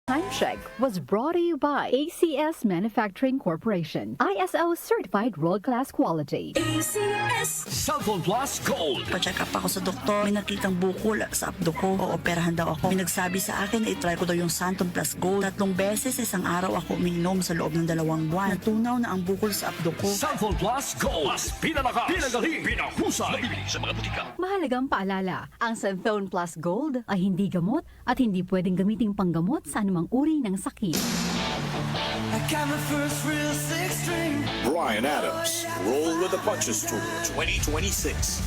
Time check was brought to you by ACS Manufacturing Corporation. ISO certified world-class quality. Cellphone Plus Gold. Pa-check up ako sa doktor. May nakitang bukol sa abdo ko. Ooperahan daw ako. May nagsabi sa akin na itry ko daw yung Santon Plus Gold. 3 beses isang araw ako umiinom sa loob ng 2 buwan. Natunaw na ang bukol sa abdo ko. Cellphone Plus Gold. Mas pinalakas, pinagaling, pinahusay. Mabibili sa mga butika. Mahalagang paalala, ang Santhone Plus Gold ay hindi gamot at hindi pwedeng gamiting panggamot sa anumang uri ng sakit. Bryan Adams, Roll with the Punches Tour 2026.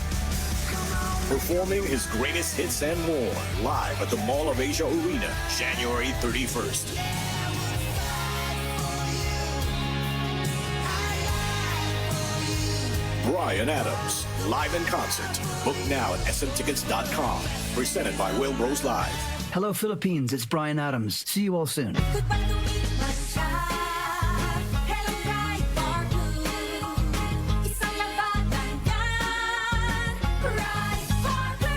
Performing his greatest hits and more live at the Mall of Asia Arena, January 31st. Bryan Adams, live in concert. Book now at smtickets.com. Presented by Will Bros Live. Hello, Philippines. It's Bryan Adams. See you all soon.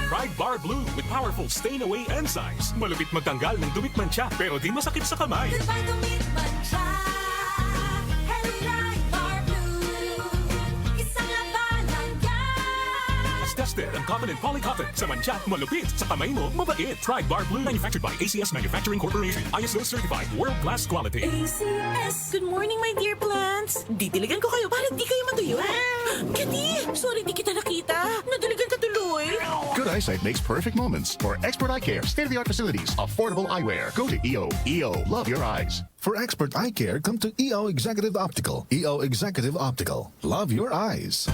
Pride Bar Blue with powerful stain-away enzymes. Malupit magtanggal ng dumit mancha pero di masakit sa kamay. Tested ang cotton and polycotton. Sa mancha, malupit. Sa kamay mo, mabait. Pride Bar Blue. Manufactured by ACS Manufacturing Corporation. ISO certified. World-class quality. ACS! Good morning, my dear plants! Didiligan ko kayo para di kayo matuyo. Kati! Sorry, di kita nakita. Nadiligan ka tuloy. Good eyesight makes perfect moments. For expert eye care, state-of-the-art facilities, affordable eyewear, go to EO. EO, love your eyes. For expert eye care, come to EO Executive Optical. EO Executive Optical. Love your eyes.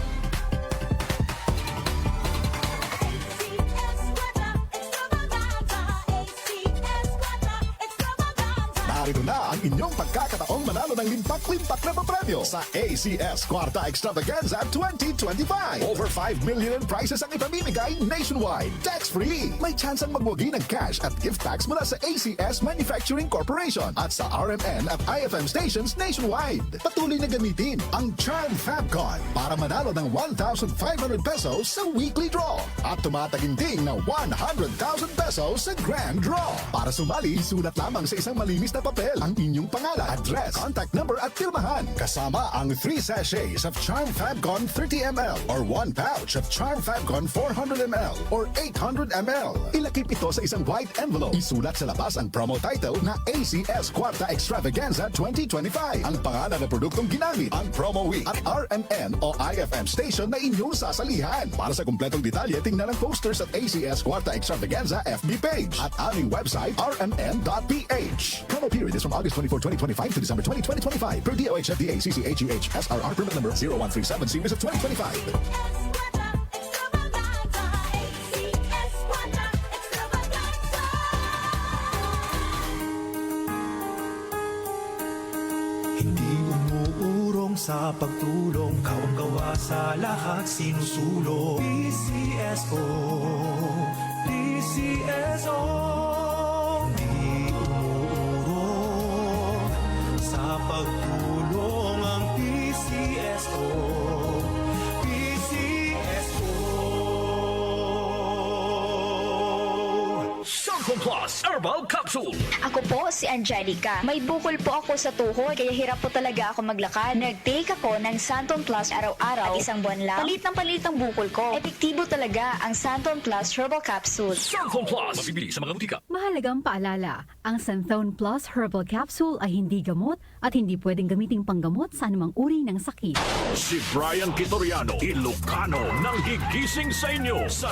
Narito na ang inyong pagkakataong manalo ng limpak-limpak na papremyo sa ACS Kwarta Extravaganza 2025. Over 5 million in prizes ang ipamimigay nationwide. Tax-free. May chance ang magwagi ng cash at gift packs mula sa ACS Manufacturing Corporation at sa RMN at IFM stations nationwide. Patuloy na gamitin ang Charm Fabcon para manalo ng 1,500 pesos sa weekly draw at tumataginting na 100,000 pesos sa grand draw. Para sumali, sulat lamang sa isang malinis na papel ang inyong pangalan, address, contact number at pirmahan. Kasama ang 3 sachets of Charm Fabcon 30ml or 1 pouch of Charm Fabcon 400ml or 800ml. Ilakip ito sa isang white envelope. Isulat sa labas ang promo title na ACS Kwarta Extravaganza 2025. Ang pangalan ng produktong ginamit, ang promo week at RMN o IFM station na inyong sasalihan. Para sa kumpletong detalye, tingnan ang posters at ACS Kwarta Extravaganza FB page at aming website rmn.ph. Promo period is from August 24, 2025 to December 20, 2025 per DOH FDA CCHUH SRR permit number 0137 series of 2025. Hindi umuurong sa pagtulong, kawang-gawa sa lahat sinusulong. PCSO, PCSO. Hindi umuurong sa pagtulong ang PCSO, PCSO. Cellphone Plus Herbal Capsule. Ako po si Angelica. May bukol po ako sa tuhod, kaya hirap po talaga ako maglakad. Nag-take ako ng Santon Plus araw-araw at 1 buwan lang. Palit ng palit ang bukol ko. Epektibo talaga ang Santon Plus Herbal Capsule. Cellphone Plus. Mabibili sa mga butika. Mahalagang paalala, ang Santhone Plus Herbal Capsule ay hindi gamot at hindi pwedeng gamiting panggamot sa anumang uri ng sakit. Si Brian Kitoriano, Ilocano, nang gigising sa inyo sa